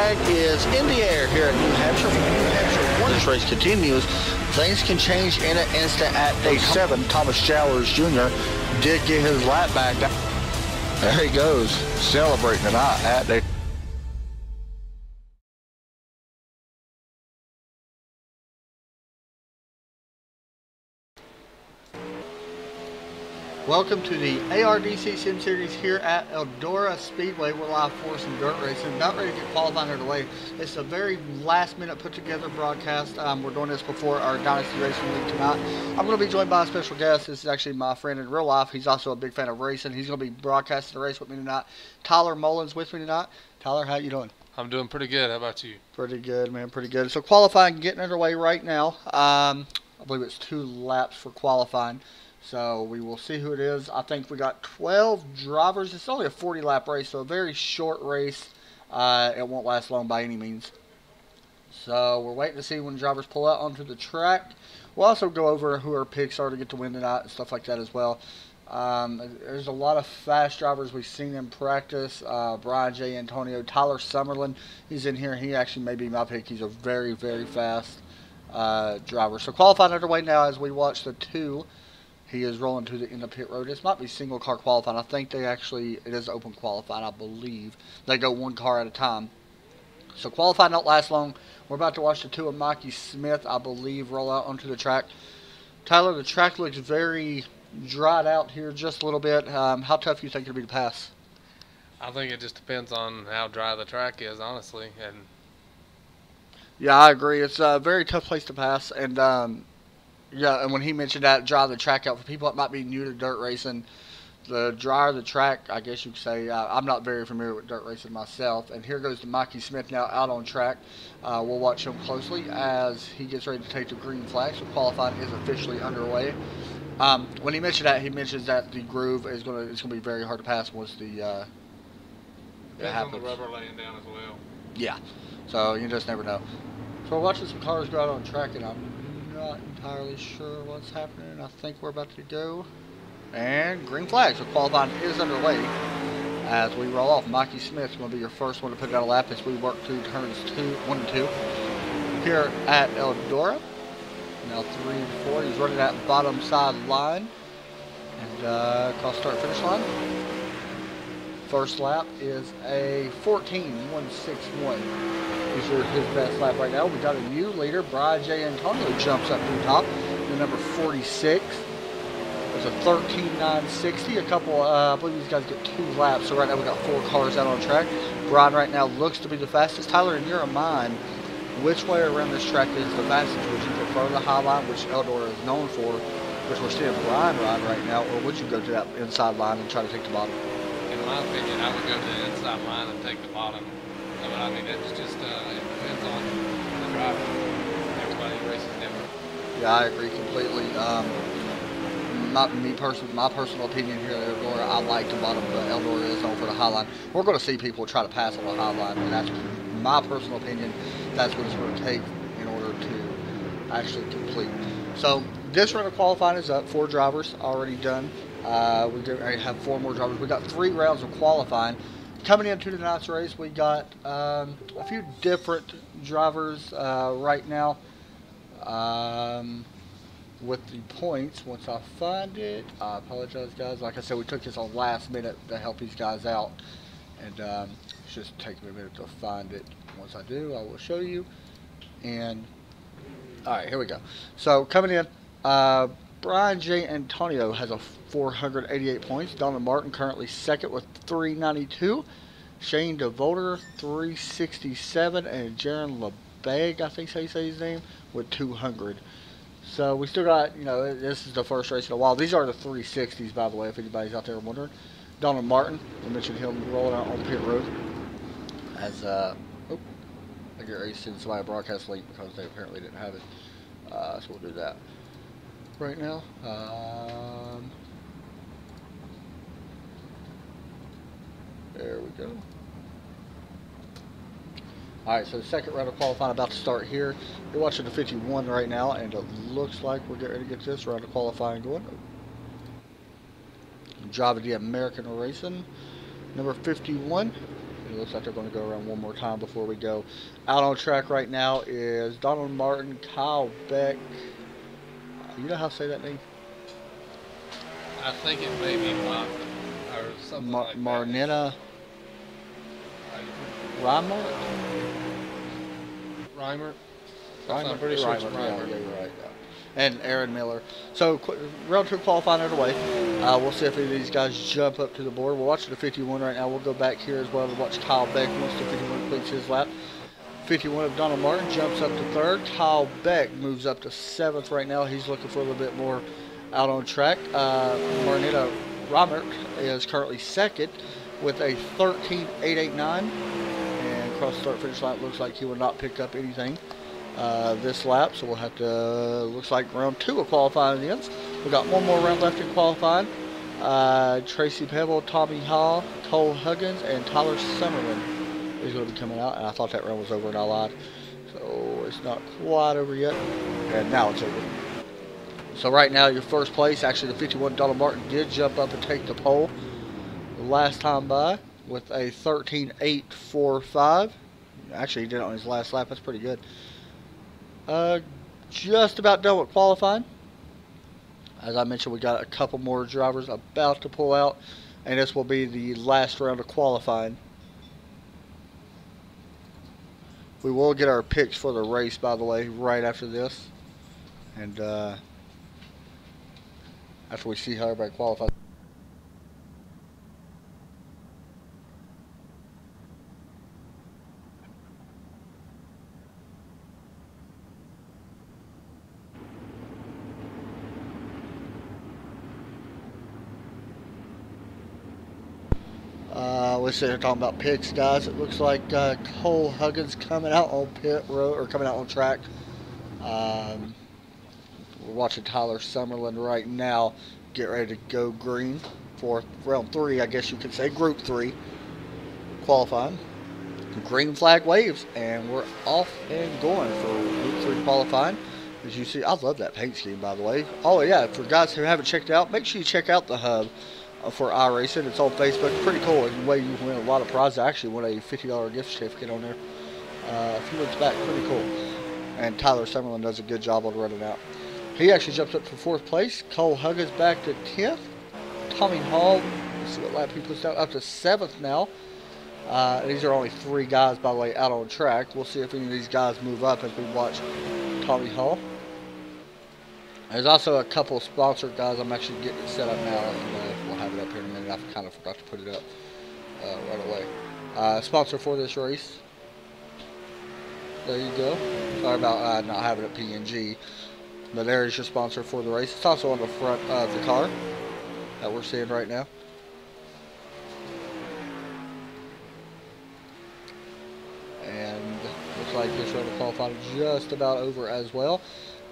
flag is in the air here at New Hampshire. New Hampshire, once this race continues, things can change in an instant at day 7. Thomas Jowers Jr. did get his lap back. There he goes, celebrating tonight at day. Welcome to the Ardc Sim Series here at Eldora Speedway. We're live for some dirt racing. About ready to get qualifying underway. It's a very last minute put together broadcast. We're doing this before our Dynasty Racing League tonight. I'm going to be joined by a special guest. This is actually my friend in real life. He's also a big fan of racing. He's going to be broadcasting the race with me tonight. Tyler Mullins with me tonight. Tyler, how you doing? I'm doing pretty good. How about you? Pretty good, man. Pretty good. So qualifying getting underway right now. I believe it's 2 laps for qualifying. So we will see who it is. I think we got 12 drivers. It's only a 40-lap race, so a very short race. It won't last long by any means. So we're waiting to see when drivers pull out onto the track. We'll also go over who our picks are to get to win tonight and stuff like that as well. There's a lot of fast drivers we've seen in practice. Brian J. Antonio, Tyler Summerlin, he's in here. He actually may be my pick. He's a very, very fast driver. So qualifying underway now as we watch the 2. He is rolling to in the pit road. This might be single car qualifying. I think it is open qualifying, I believe. They go 1 car at a time. So qualifying don't last long. We're about to watch the 2 of Mikey Smith, I believe, roll out onto the track. Tyler, the track looks very dried out here just a little bit. How tough do you think it'll be to pass? I think it just depends on how dry the track is, honestly. And yeah, I agree. It's a very tough place to pass. And yeah, and when he mentioned that, dry the track out, for people that might be new to dirt racing, the drier the track, I guess you could say, I'm not very familiar with dirt racing myself. And here goes to Mikey Smith now out on track. We'll watch him closely as he gets ready to take the green flag. So qualifying is officially underway. When he mentioned that, he mentions that the groove is it's gonna be very hard to pass once the depends on the rubber laying down as well. Yeah, so you just never know. So we're watching some cars go out on track, and I'm not entirely sure what's happening. I think we're about to go. And green flag. So qualifying is underway as we roll off. Mikey Smith is going to be your first one to put down a lap as we work through turns 1 and 2 here at Eldora. Now 3 and 4. He's running that bottom side line. And cross start finish line. First lap is a 14.161. He's his best lap right now. We got a new leader. Brian J. Antonio jumps up to the top. The number 46. There's a 13.960. A couple, I believe these guys get 2 laps. So right now we got 4 cars out on track. Brian right now looks to be the fastest. Tyler, in your mind, which way around this track is the fastest? Would you prefer the high line, which Eldora is known for, which we're seeing Brian ride right now, or would you go to that inside line and try to take the bottom? In my opinion, I would go to the inside line and take the bottom. But I mean, it's just, it depends on the driver. Everybody races different. Yeah, I agree completely. My personal opinion here at Eldora, I like the bottom, but Eldora is known for the high line. We're going to see people try to pass on the high line, and that's my personal opinion. That's what it's going to take in order to actually complete. So this round of qualifying is up. 4 drivers already done. We have 4 more drivers. We got 3 rounds of qualifying. Coming into tonight's race, we got a few different drivers right now. With the points, once I find it, I apologize, guys. Like I said, we took this on last minute to help these guys out, and it's just taking me a minute to find it. Once I do, I will show you. And all right, here we go. So coming in, Brian J. Antonio has a 488 points. Donald Martin currently second with 392. Shane DeVolder 367, and Jaron LeBeg, I think so you say his name, with 200. So we still got, this is the first race in a while. These are the 360s, by the way, if anybody's out there wondering. Donald Martin, I mentioned him rolling out on pit road. As, I get ready to send somebody a broadcast link because they apparently didn't have it. So we'll do that right now. There we go. Alright, so the second round of qualifying about to start here. You're watching the 51 right now, and it looks like we're getting ready to get this round of qualifying going. Driving the American Racing, number 51 It looks like they're going to go around one more time before we go. Out on track right now is Donald Martin, Kyle Beck. You know how to say that name? I think it may be Martha or something like that. Marnetta Reimer? Reimer? Reimer? I'm pretty sure it's Reimer. Reimer. Yeah, you're right. Yeah. And Aaron Miller. So, round 2 qualifying underway. We'll see if any of these guys jump up to the board. We're watching the 51 right now. We'll go back here as well to watch Kyle Beck once the 51 completes his lap. 51 of Donald Martin jumps up to 3rd. Kyle Beck moves up to 7th right now. He's looking for a little bit more out on track. Marnetta Robert is currently 2nd with a 13.889. And across the start finish line, it looks like he will not pick up anything this lap. So we'll have to, looks like round 2 of qualifying ends. We've got one more round left in qualifying. Tracy Pebble, Tommy Hall, Cole Huggins, and Tyler Summerlin is going to be coming out. And I thought that round was over and I lied. So it's not quite over yet. And now it's over. So right now, your first place, actually the 51 Donald Martin did jump up and take the pole the last time by with a 13.845. Actually, he did it on his last lap. That's pretty good. Just about done with qualifying. As I mentioned, we got a couple more drivers about to pull out, and this will be the last round of qualifying. We will get our picks for the race, by the way, right after this. And after we see how everybody qualifies. We're sitting here talking about picks, guys. It looks like Cole Huggins coming out on pit road, or coming out on track. We're watching Tyler Summerlin right now get ready to go green for round 3, I guess you could say, group 3 qualifying. Green flag waves, and we're off and going for group 3 qualifying. As you see, I love that paint scheme, by the way. Oh yeah, for guys who haven't checked it out, make sure you check out the hub for iRacing. It's on Facebook. Pretty cool. It's a way you win a lot of prizes. I actually won a $50 gift certificate on there a few weeks back. Pretty cool. And Tyler Summerlin does a good job on running out. He actually jumps up to 4th place. Cole Huggins back to 10th. Tommy Hall, let's see what lap he puts down, up to 7th now. These are only 3 guys, by the way, out on track. We'll see if any of these guys move up as we watch Tommy Hall. There's also a couple sponsored guys. I'm actually getting it set up now, and we'll have it up here in a minute. I kind of forgot to put it up right away. Sponsor for this race. There you go. Sorry about not having it PNG. But there is your sponsor for the race. It's also on the front of the car that we're seeing right now. And looks like this round of qualifying is just about over as well.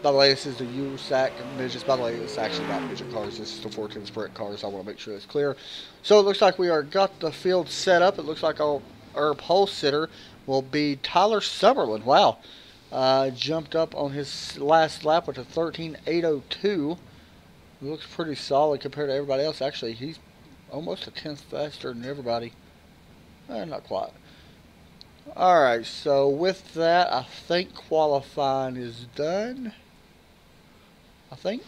By the way, this is the USAC midgets. By the way, it's actually not midget cars. This is the 14 sprint cars. I want to make sure it's clear. So it looks like we are got the field set up. It looks like our pole sitter will be Tyler Summerlin. Wow. Jumped up on his last lap with a 13.802. Looks pretty solid compared to everybody else. Actually, he's almost a 10th faster than everybody. Not quite. Alright, so with that, I think qualifying is done. I think.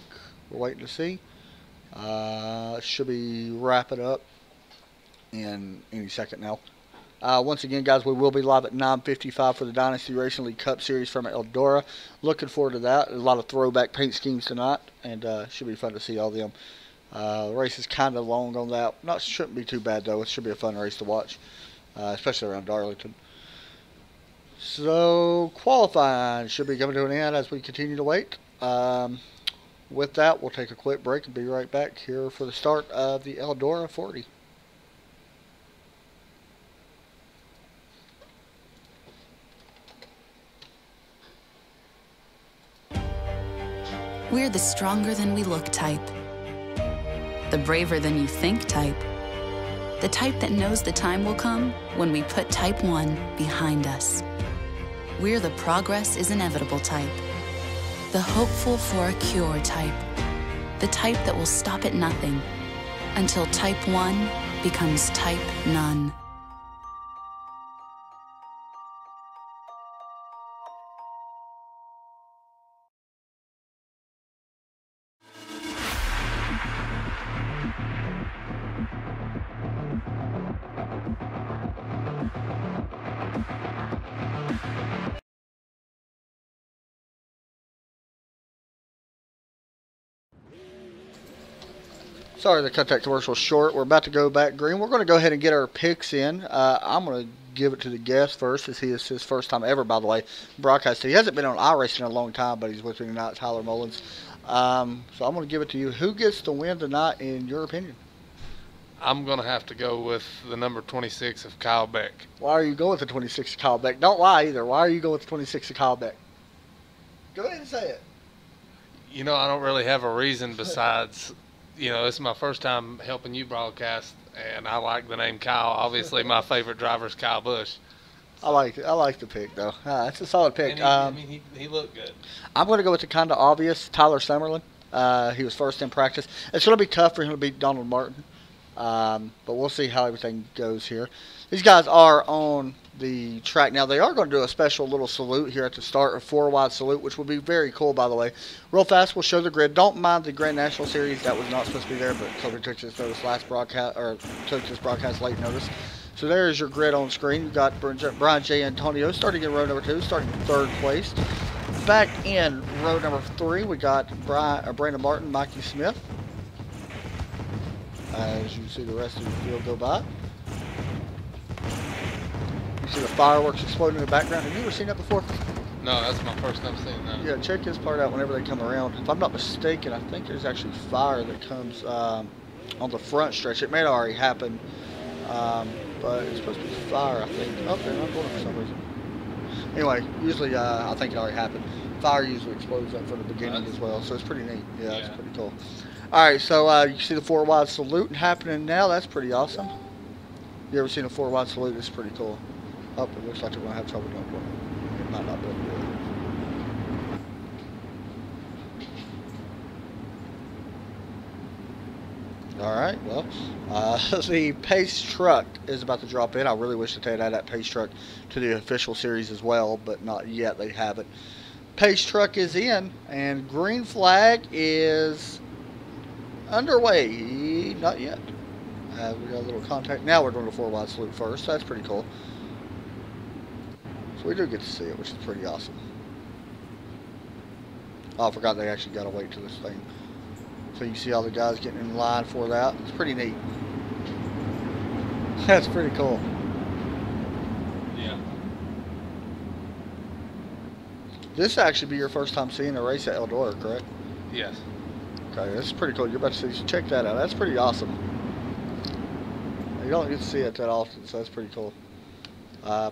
We're waiting to see. Should be wrapping up in any second now. Once again, guys, we will be live at 9:55 for the Dynasty Racing League Cup Series from Eldora. Looking forward to that. A lot of throwback paint schemes tonight, and should be fun to see all of them. The race is kind of long on that. Shouldn't be too bad, though. It should be a fun race to watch, especially around Darlington. So, qualifying should be coming to an end as we continue to wait. With that, we'll take a quick break and be right back here for the start of the Eldora 40. We're the stronger than we look type. The braver than you think type. The type that knows the time will come when we put Type 1 behind us. We're the progress is inevitable type. The hopeful for a cure type. The type that will stop at nothing until Type 1 becomes Type None. Sorry to cut that commercial short. We're about to go back green. We're going to go ahead and get our picks in. I'm going to give it to the guest first, as he is his first time ever, by the way, broadcasting. He hasn't been on iRacing in a long time, but he's with me tonight, Tyler Mullins. So I'm going to give it to you. Who gets the win tonight, in your opinion? I'm going to have to go with the number 26 of Kyle Beck. Why are you going with the 26 of Kyle Beck? Don't lie either. Why are you going with the 26 of Kyle Beck? Go ahead and say it. You know, I don't really have a reason besides, you know, this is my first time helping you broadcast, and I like the name Kyle. Obviously, my favorite driver is Kyle Busch. So. I like it. I like the pick, though. It's a solid pick. He looked good. I'm going to go with the kind of obvious Tyler Summerlin. He was first in practice. It's going to be tough for him to beat Donald Martin, but we'll see how everything goes here. These guys are on the track now. They are going to do a special little salute here at the start, a 4-wide salute, which will be very cool, by the way. Real fast, we'll show the grid. Don't mind the Grand National Series. That was not supposed to be there, but Kobe took this notice last broadcast, or took this broadcast late notice. So there is your grid on screen. You've got Brian J. Antonio starting in row number 2, starting third place. Back in row number 3, we got Brandon Martin, Mikey Smith. As you see the rest of the field go by. You see the fireworks exploding in the background. Have you ever seen that before? No, that's my first time seeing that. Yeah, check this part out whenever they come around. If I'm not mistaken, I think there's actually fire that comes on the front stretch. It may have already happened, but it's supposed to be fire, I think. Oh, they're not going for some reason. Anyway, usually I think it already happened. Fire usually explodes up from the beginning as well, so it's pretty neat. Yeah, it's pretty cool. All right, so you see the 4-wide salute happening now. That's pretty awesome. You ever seen a 4-wide salute? It's pretty cool. Oh, it looks like they're going to have trouble doing it. It might not be able to do it. All right, well, the Pace truck is about to drop in. I really wish that they'd add that Pace truck to the official series as well, but not yet. They haven't. Pace truck is in, and green flag is underway. Not yet. We got a little contact. Now we're doing a 4-wide salute first. So that's pretty cool. So we do get to see it, which is pretty awesome. Oh, I forgot they actually got to wait till this thing. So you see all the guys getting in line for that. It's pretty neat. That's pretty cool. Yeah. This actually be your first time seeing a race at Eldora, correct? Yes. Okay, this is pretty cool. You're about to see. So check that out. That's pretty awesome. You don't get to see it that often, so that's pretty cool.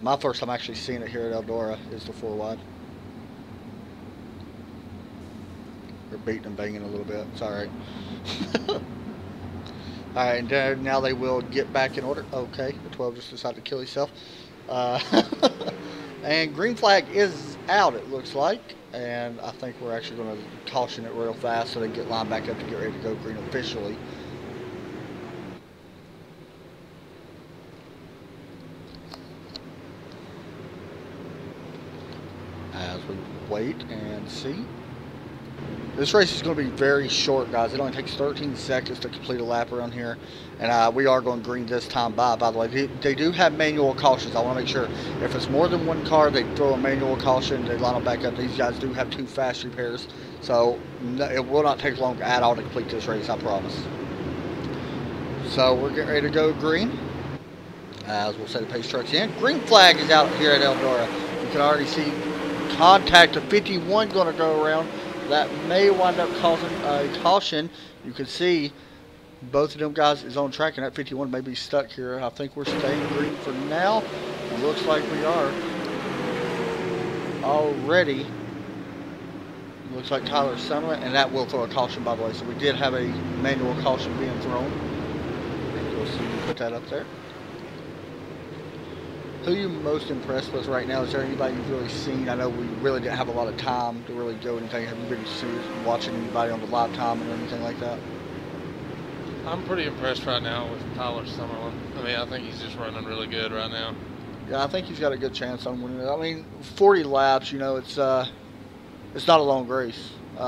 My first time actually seeing it here at Eldora is the 4-wide. We're beating and banging a little bit. It's all right. All right, and now they will get back in order. Okay, the 12 just decided to kill himself. And green flag is out, it looks like. And I think we're actually going to caution it real fast so they get lined back up to get ready to go green officially. As we wait and see. This race is going to be very short, guys. It only takes 13 seconds to complete a lap around here. And we are going green this time by the way. They do have manual cautions. I want to make sure if it's more than one car, they throw a manual caution. They line them back up. These guys do have 2 fast repairs. So it will not take long at all to complete this race, I promise. So we're getting ready to go green. As we'll say the pace truck's in. Green flag is out here at Eldora. You can already see contact of 51 going to go around. That may wind up causing a caution. You can see both of them guys is on track, and that 51 may be stuck here. I think we're staying green for now. It looks like we are already. Looks like Tyler Summerlin, and that will throw a caution, by the way. So we did have a manual caution being thrown. You'll see me put that up there. Who are you most impressed with right now? Is there anybody you've really seen? I know we really didn't have a lot of time to really go anything. Have you been watching anybody on the live time or anything like that? I'm pretty impressed right now with Tyler Summerlin. I mean, I think he's just running really good right now. Yeah, I think he's got a good chance on winning it. I mean, 40 laps, you know, it's not a long race. You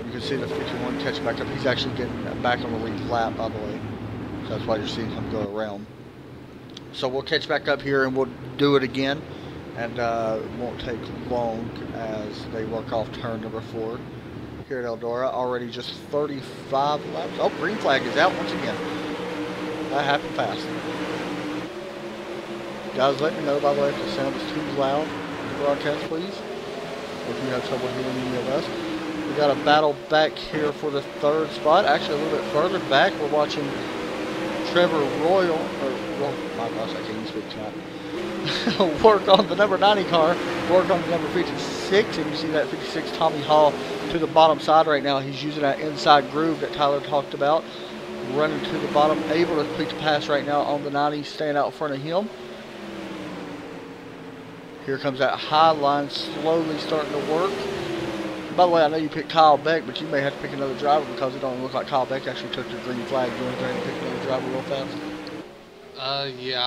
can see the 51 catch back up. He's actually getting back on the lead lap, by the way. So that's why you're seeing him go around. So we'll catch back up here and we'll do it again, and it won't take long as they work off turn number 4. here at Eldora. Already just 35 laps. Oh, green flag is out once again. That happened fast. Guys, let me know, by the way, if the sound is too loud in the broadcast, please. If you have trouble hearing any of us. We got a battle back here for the third spot. Actually, a little bit further back, we're watching Trevor Royal, oh my gosh, I can't even speak tonight. Work on the number 90 car, work on the number 56, and you see that 56 Tommy Hall to the bottom side right now. He's using that inside groove that Tyler talked about, running to the bottom, able to complete the pass right now on the 90, staying out in front of him. Here comes that high line, slowly starting to work. By the way, I know you picked Kyle Beck, but you may have to pick another driver because it don't look like Kyle Beck actually took the green flag. You want to go ahead and pick another driver real fast? Yeah,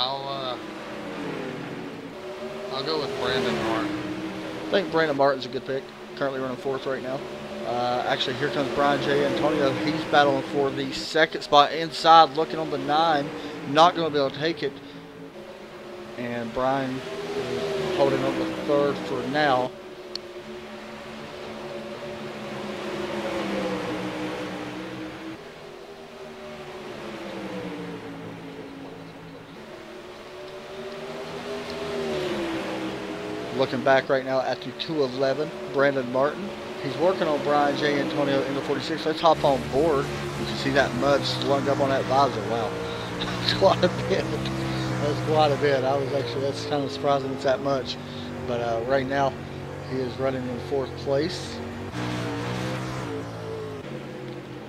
I'll go with Brandon Martin. I think Brandon Martin's a good pick. Currently running fourth right now. Actually, here comes Brian J. Antonio. He's battling for the second spot inside, looking on the 9. Not going to be able to take it. And Brian is holding on the third for now. Looking back right now at the 211, Brandon Martin. He's working on Brian J. Antonio in the 46. Let's hop on board. You can see that mud slung up on that visor. Wow. That's quite a bit. That's quite a bit. That's kind of surprising it's that much. But right now, he is running in fourth place.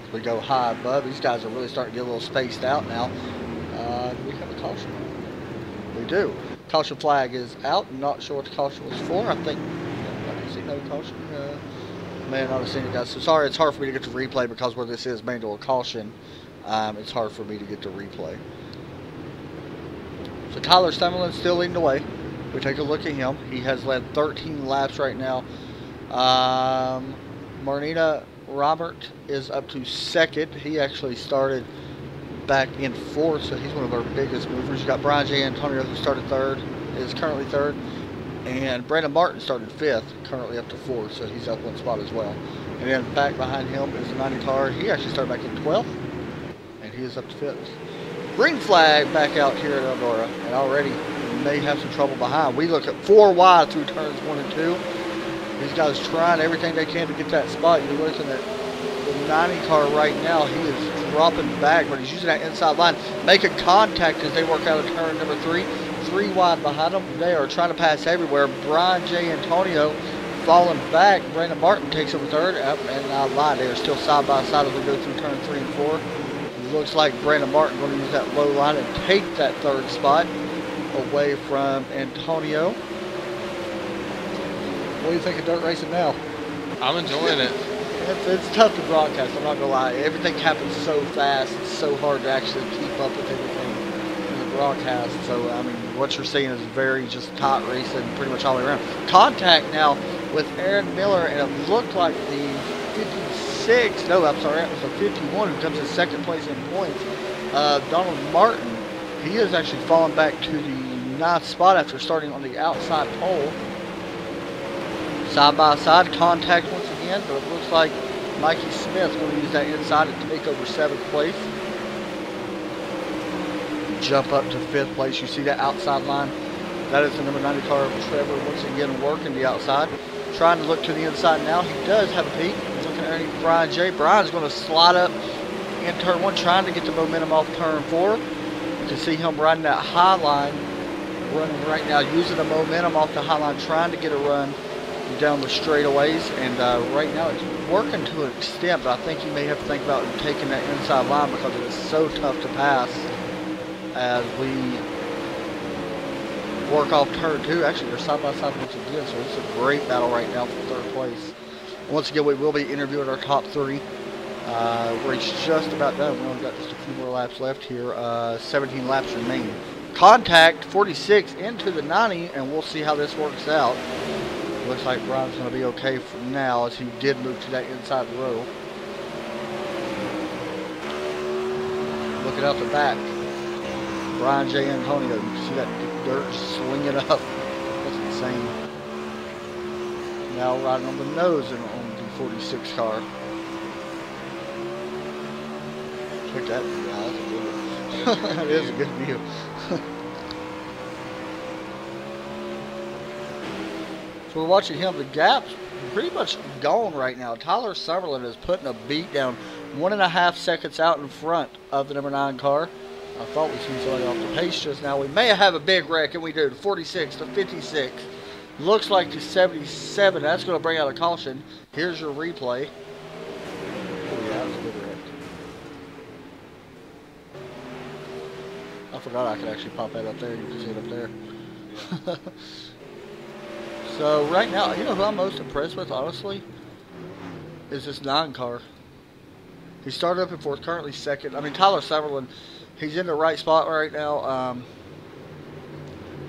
As we go high above, these guys are really starting to get a little spaced out now. Do we have a caution? We do. Caution flag is out. I'm not sure what the caution was for. I think I didn't see no caution. Man, I've seen it, guys. So sorry, it's hard for me to get to replay because where this is manual caution. It's hard for me to get to replay. So Tyler Summerlin's still leading the way. We take a look at him. He has led 13 laps right now. Marnita Robert is up to second. He actually started back in fourth, so he's one of our biggest movers. You got Brian J. Antonio, who started third, is currently third, and Brandon Martin started fifth, currently up to fourth, so he's up one spot as well. And then back behind him is the 90 car. He actually started back in 12th, and he is up to fifth. Green flag back out here at Eldora, and already may have some trouble behind. We look at 4 wide through turns 1 and 2. These guys trying everything they can to get that spot. You're looking at the 90 car right now. He is dropping back, but he's using that inside line, making contact as they work out of turn number 3. 3 wide behind them. They are trying to pass everywhere. Brian J. Antonio falling back. Brandon Martin takes over third. And I lied. They are still side by side as we go through turn 3 and 4. It looks like Brandon Martin going to use that low line and take that third spot away from Antonio. What do you think of dirt racing now? I'm enjoying it. It's tough to broadcast, I'm not going to lie. Everything happens so fast. It's so hard to actually keep up with everything in the broadcast. So, I mean, what you're seeing is very just tight racing pretty much all the way around. Contact now with Aaron Miller, and it looked like the 56, no, I'm sorry, it was the 51 who comes in second place in points. Donald Martin, he is actually falling back to the 9th spot after starting on the outside pole. Side by side, contact once again, but it looks like Mikey Smith's going to use that inside to take over 7th place. Jump up to 5th place. You see that outside line? That is the number 90 car of Trevor once again working the outside. Trying to look to the inside now. He does have a peek. Looking underneath Brian J. Brian's going to slide up in turn 1, trying to get the momentum off turn 4. You can see him riding that high line, running right now, using the momentum off the high line, trying to get a run down the straightaways, and right now it's working to an extent, but I think you may have to think about taking that inside line because it is so tough to pass as we work off turn 2. Actually, they're side by side once again, so it's a great battle right now for 3rd place. Once again, we will be interviewing our top 3. Race just about done. We only got just a few more laps left here. 17 laps remain. Contact 46 into the 90, and we'll see how this works out. Looks like Brian's going to be okay for now as he did move to that inside row. Looking out the back, Brian J. Antonio. You can see that dirt slinging up. That's insane. Now riding on the nose on the 46 car. Check that view out. That's a good one. That is a good view. So we're watching him. The gap's pretty much gone right now. Tyler Summerlin is putting a beat down, 1.5 seconds out in front of the number 9 car. I thought we seen somebody off the pace just now. We may have a big wreck, and we do. 46 to 56. Looks like to 77. That's going to bring out a caution. Here's your replay. Oh, yeah, that was a good wreck. I forgot I could actually pop that up there. You can see it up there. Yeah. So right now, you know who I'm most impressed with, honestly, is this 9 car. He started up in 4th, currently 2nd. I mean, Tyler Summerlin, he's in the right spot right now.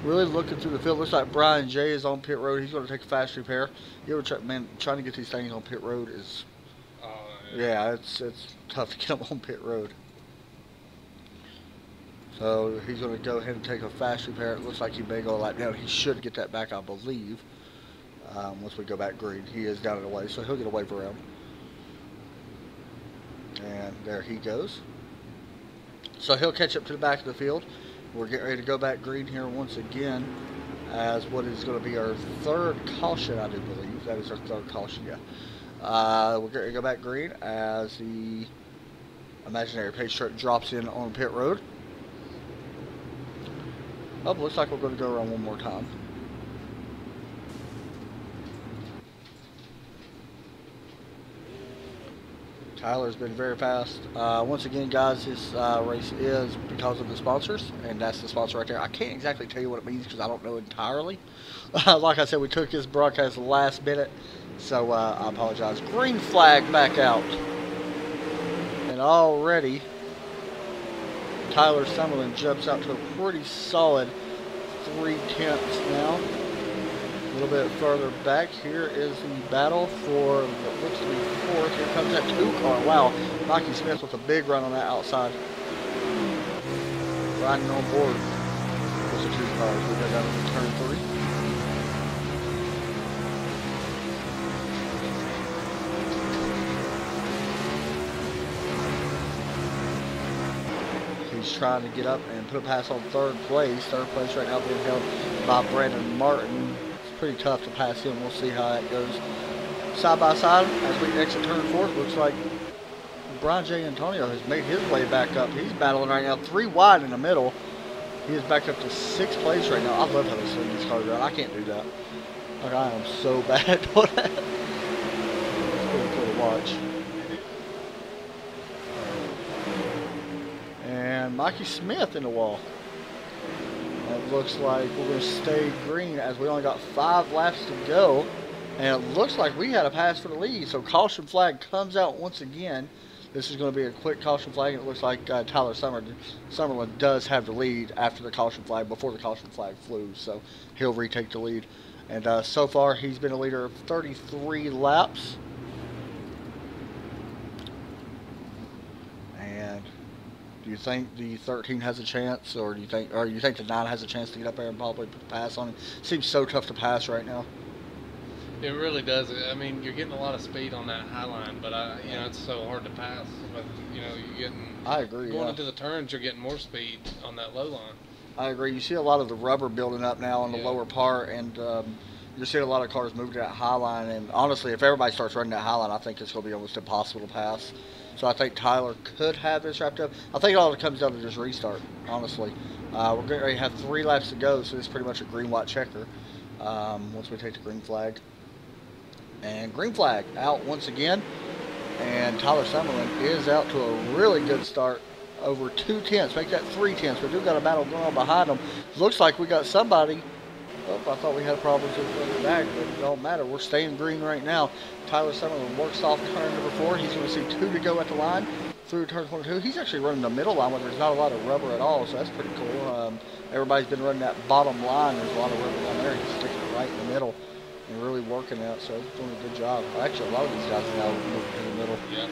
Really looking through the field. Looks like Brian J is on pit road. He's going to take a fast repair. You ever try, man, trying to get these things on pit road is, yeah, it's tough to get them on pit road. So he's going to go ahead and take a fast repair. It looks like he may go a lap down. He should get that back, I believe. Once we go back green, he is down and away, so he'll get a wave around. And there he goes. So he'll catch up to the back of the field. We're getting ready to go back green here once again, as what is going to be our 3rd caution, I do believe. That is our 3rd caution, yeah. We're going to go back green as the imaginary pace truck drops in on pit road. Oh, looks like we're going to go around one more time. Tyler's been very fast. Once again, guys, this race is because of the sponsors, and that's the sponsor right there. I can't exactly tell you what it means because I don't know entirely. Like I said, we took this broadcast last minute, so I apologize. Green flag back out. And already, Tyler Summerlin jumps out to a pretty solid 3/10 now. A little bit further back, here is the battle for what looks to be 4th. Here comes that 2 car. Wow, Mikey Smith with a big run on that outside. Riding on board with the 2 cars. We go down to turn 3. He's trying to get up and put a pass on 3rd place. 3rd place right now being held by Brandon Martin. Pretty tough to pass him. We'll see how that goes. Side by side, as we exit turn 4th, looks like Brian J. Antonio has made his way back up. He's battling right now, 3 wide in the middle. He is back up to 6th place right now. I love how they swing these cars around. I can't do that. Like, I am so bad at doing that. It's pretty cool to watch. And Mikey Smith in the wall. It looks like we're going to stay green as we only got 5 laps to go. And it looks like we had a pass for the lead. So caution flag comes out once again. This is going to be a quick caution flag. And it looks like Tyler Summerlin does have the lead after the caution flag, before the caution flag flew. So he'll retake the lead. And so far he's been a leader of 33 laps. And do you think the 13 has a chance, or do you think the 9 has a chance to get up there and probably put the pass on him? Seems so tough to pass right now. It really does. I mean, you're getting a lot of speed on that high line, but you know, it's so hard to pass. But you know, you're getting. I agree. Going into the turns, you're getting more speed on that low line. I agree. You see a lot of the rubber building up now on the lower part, and you're seeing a lot of cars move to that high line. And honestly, if everybody starts running that high line, I think it's going to be almost impossible to pass. So I think Tyler could have this wrapped up. I think it all comes down to just restart, honestly. We're getting ready to have 3 laps to go, so it's pretty much a green-white checker once we take the green flag. And green flag out once again. And Tyler Summerlin is out to a really good start. Over 2/10. Make that 3/10. We do got a battle going on behind them. Looks like we got somebody. Oh, I thought we had problems with the back, but it don't matter. We're staying green right now. Tyler Summerlin works off turn number 4. He's going to see 2 to go at the line through turn 22. He's actually running the middle line where there's not a lot of rubber at all, so that's pretty cool. Everybody's been running that bottom line. There's a lot of rubber down there. He's sticking it right in the middle and really working out, so he's doing a good job. Actually, a lot of these guys are now moving in the middle. Yeah.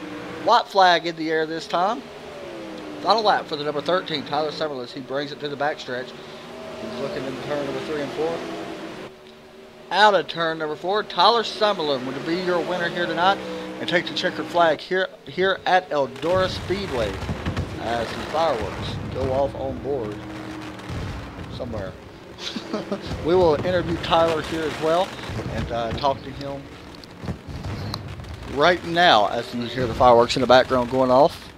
White flag in the air this time. Final lap for the number 13, Tyler Summerlin. He brings it to the backstretch. He's looking in turn number 3 and 4. Out of turn number 4, Tyler Summerlin would be your winner here tonight and take the checkered flag here at Eldora Speedway. as the fireworks go off on board somewhere. We will interview Tyler here as well and talk to him right now as you hear the fireworks in the background going off.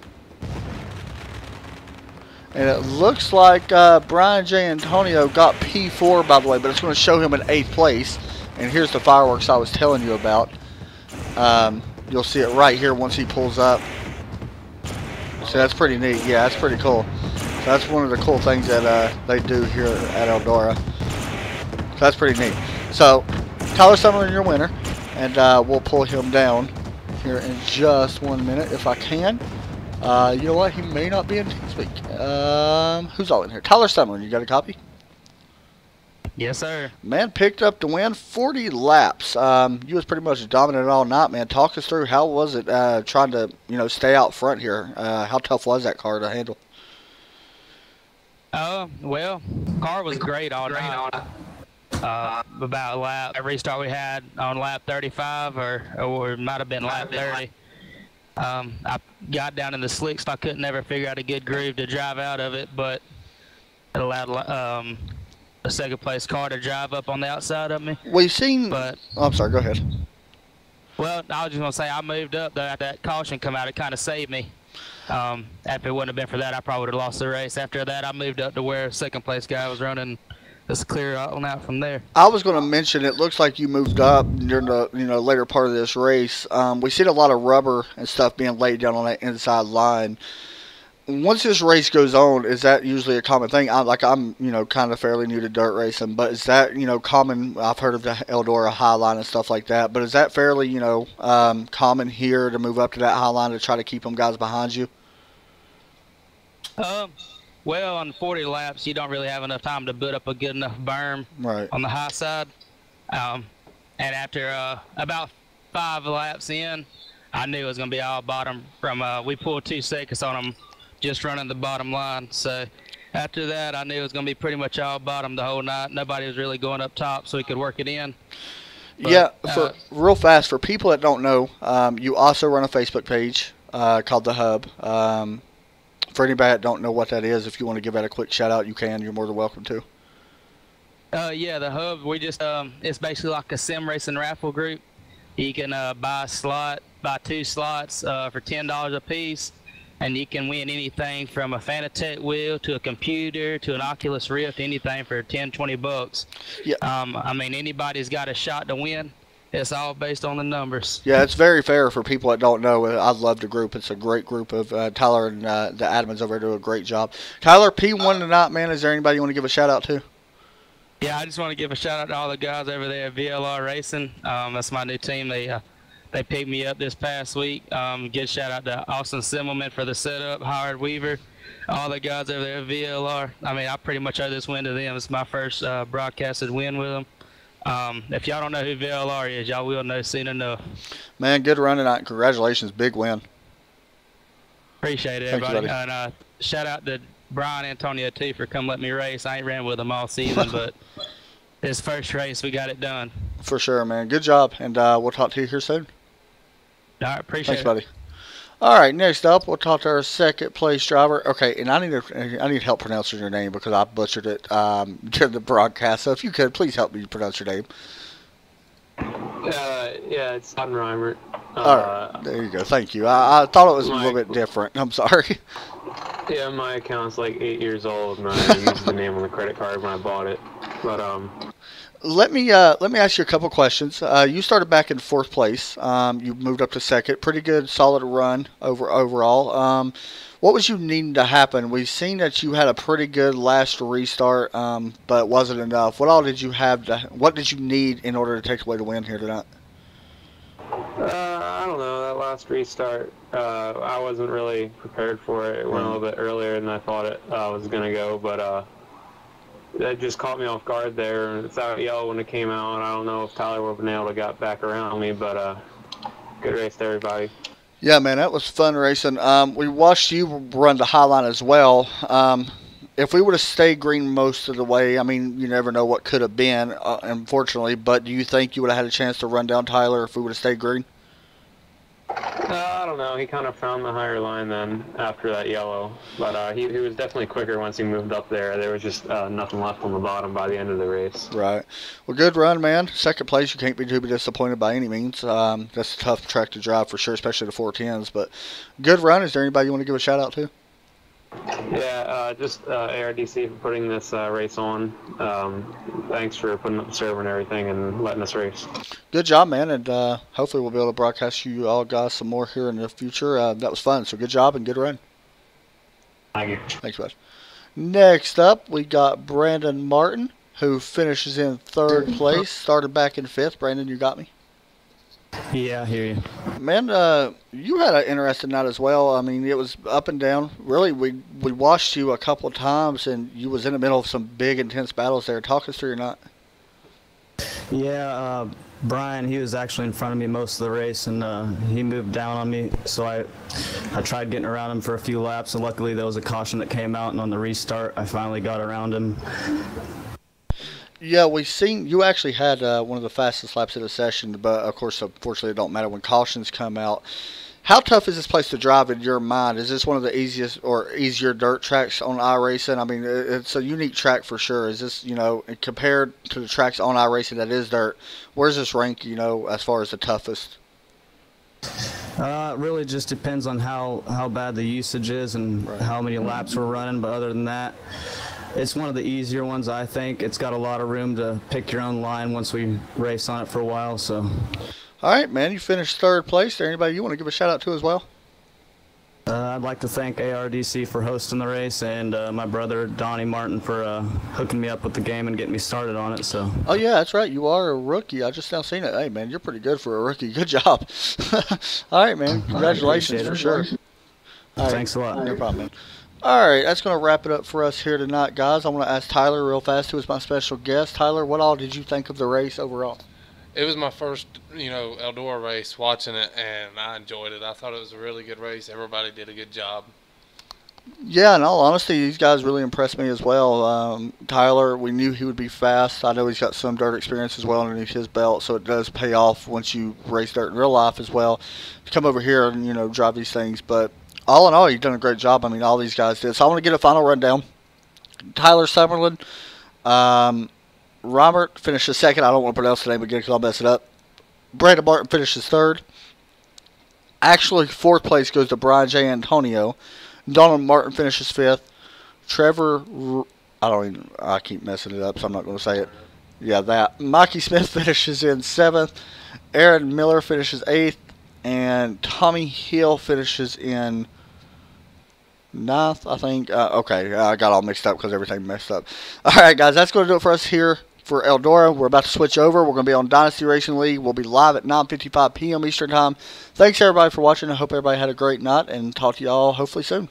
And it looks like Brian J. Antonio got P4, by the way, but it's going to show him in 8th place. And here's the fireworks I was telling you about. You'll see it right here once he pulls up. So that's pretty neat. Yeah, that's pretty cool. So that's one of the cool things that they do here at Eldora. So that's pretty neat. So Tyler Summerlin, your winner, and we'll pull him down here in just 1 minute if I can. You know what? He may not be in TeamSpeak. Who's all in here? Tyler Summerlin, you got a copy? Yes, sir. Man, picked up the win, 40 laps. You was pretty much dominant all night, man. Talk us through how was it trying to, stay out front here. How tough was that car to handle? Well, car was great all night. About lap, every restart we had on lap 35 or it might have been lap 30. I got down in the slicks, so I couldn't ever figure out a good groove to drive out of it, but it allowed a second place car to drive up on the outside of me. We've seen. But I'm sorry. Go ahead. Well, I was just gonna say I moved up though. After that caution come out, it kind of saved me. If it wouldn't have been for that, I probably would have lost the race. After that, I moved up to where second place guy was running. Just clear on out from there. I was going to mention, it looks like you moved up during the later part of this race. We seen a lot of rubber and stuff being laid down on that inside line. Once this race goes on, is that usually a common thing? I'm kind of fairly new to dirt racing, but is that common? I've heard of the Eldora high line and stuff like that, but is that fairly common here to move up to that high line to try to keep them guys behind you? Well, on 40 laps, you don't really have enough time to put up a good enough berm on the high side. And after about 5 laps in, I knew it was going to be all bottom. We pulled 2 seconds on them just running the bottom line. So after that, I knew it was going to be pretty much all bottom the whole night. Nobody was really going up top, so we could work it in. But, yeah, real fast, for people that don't know, you also run a Facebook page called The Hub. For anybody that don't know what that is, if you want to give that a quick shout out, you can. You're more than welcome to. Yeah, the Hub, we just it's basically like a sim racing raffle group. You can buy 2 slots for $10 a piece, and you can win anything from a Fanatec wheel to a computer to an Oculus Rift, anything for 10, 20 bucks. Yeah. I mean, anybody's got a shot to win. It's all based on the numbers. Yeah, it's very fair for people that don't know. I love the group. It's a great group of Tyler and the admins over there do a great job. Tyler, P1 tonight, man. Is there anybody you want to give a shout out to? Yeah, I just want to give a shout out to all the guys over there at VLR Racing. That's my new team. They picked me up this past week. Good shout out to Austin Simmelman for the setup, Howard Weaver, all the guys over there at VLR. I mean, I pretty much owe this win to them. It's my first broadcasted win with them. If y'all don't know who VLR is, y'all will know soon enough. Man, good run tonight. Congratulations. Big win. Appreciate it, everybody. And shout out to Brian Antonio, too, for coming let me race. I ain't ran with him all season, but his first race, we got it done. For sure, man. Good job. And we'll talk to you here soon. All right, appreciate it. Thanks, buddy. All right, next up, we'll talk to our second place driver. Okay, and I need help pronouncing your name because I butchered it during the broadcast. So if you could, please help me pronounce your name. Yeah, it's Reimer. All right, there you go. Thank you. I thought it was a little bit different. I'm sorry. Yeah, my account's like 8 years old, and I used the name on the credit card when I bought it. But Let me ask you a couple questions. You started back in 4th place. You moved up to 2nd. Pretty good, solid run overall. What was you needing to happen? We've seen that you had a pretty good last restart, but it wasn't enough. What all did you have? What did you need in order to take away the win here tonight? I don't know. That last restart, I wasn't really prepared for it. It went a little bit earlier than I thought it was going to go, but that just caught me off guard there. Without yellow when it came out, I don't know if Tyler would have been able to got back around me, but good race to everybody. Yeah, man, that was fun racing. We watched you run the high line as well. If we would have stayed green most of the way, I mean, you never know what could have been, unfortunately, but do you think you would have had a chance to run down Tyler if we would have stayed green? I don't know. He kind of found the higher line then after that yellow. But he was definitely quicker once he moved up there. There was just nothing left on the bottom by the end of the race. Right. Well, good run, man. Second place, you can't be too disappointed by any means. That's a tough track to drive for sure, especially the 410s. But good run. Is there anybody you want to give a shout out to? Yeah, just ARDC for putting this race on. Thanks for putting up the server and everything and letting us race. Good job, man, and hopefully we'll be able to broadcast you all guys some more here in the future. That was fun, so good job and good run. Thank you. Thanks, bud. Next up, we got Brandon Martin, who finishes in 3rd place, started back in 5th. Brandon, you got me? Yeah, I hear you. Man, you had an interesting night as well. I mean, it was up and down. Really, we watched you a couple of times, and you was in the middle of some big, intense battles there. Talk us through your night. Yeah, Brian, he was actually in front of me most of the race, and he moved down on me, so I tried getting around him for a few laps, and luckily there was a caution that came out, and on the restart, I finally got around him. Yeah, we've seen you actually had one of the fastest laps of the session, but of course, unfortunately, it don't matter when cautions come out. How tough is this place to drive in your mind? Is this one of the easiest or easier dirt tracks on iRacing? I mean, it's a unique track for sure. Is this, compared to the tracks on iRacing that is dirt, where's this rank, as far as the toughest? It really just depends on how bad the usage is and how many laps we're running, but other than that, it's one of the easier ones, I think. It's got a lot of room to pick your own line once we race on it for a while. So. All right, man, you finished 3rd place. Is there anybody you want to give a shout out to as well? I'd like to thank ARDC for hosting the race, and my brother Donnie Martin for hooking me up with the game and getting me started on it. So. Oh yeah, that's right. You are a rookie. I just now seen it. Hey man, you're pretty good for a rookie. Good job. All right, man. Congratulations for sure. Right. Thanks a lot. No problem, man. All right, that's going to wrap it up for us here tonight, guys. I want to ask Tyler real fast, who is my special guest. Tyler, what all did you think of the race overall? It was my first, Eldora race, watching it, and I enjoyed it. I thought it was a really good race. Everybody did a good job. Yeah, in all honesty, these guys really impressed me as well. Tyler, we knew he would be fast. I know he's got some dirt experience as well underneath his belt, so it does pay off once you race dirt in real life as well to come over here and, drive these things. But all in all, you've done a great job. I mean, all these guys did. So I want to get a final rundown. Tyler Summerlin, Robert finishes 2nd. I don't want to pronounce the name again because I'll mess it up. Brandon Martin finishes 3rd. Actually, 4th place goes to Brian J. Antonio. Donald Martin finishes 5th. Trevor, I keep messing it up, so I'm not going to say it. Yeah, that. Mikey Smith finishes in 7th. Aaron Miller finishes 8th. And Tommy Hill finishes in 9th, I think. Okay, I got all mixed up because everything messed up. All right, guys, that's going to do it for us here for Eldora. We're about to switch over. We're going to be on Dynasty Racing League. We'll be live at 9:55 p.m. Eastern Time. Thanks, everybody, for watching. I hope everybody had a great night, and talk to you all hopefully soon.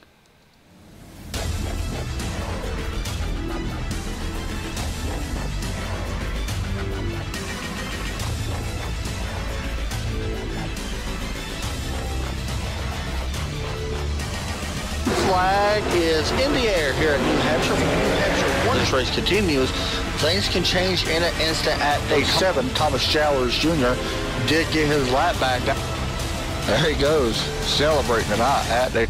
Flag is in the air here at New Hampshire. New Hampshire, once this race continues, things can change in an instant at day 7. Thomas Jowers Jr. did get his lap back. There he goes, celebrating tonight at day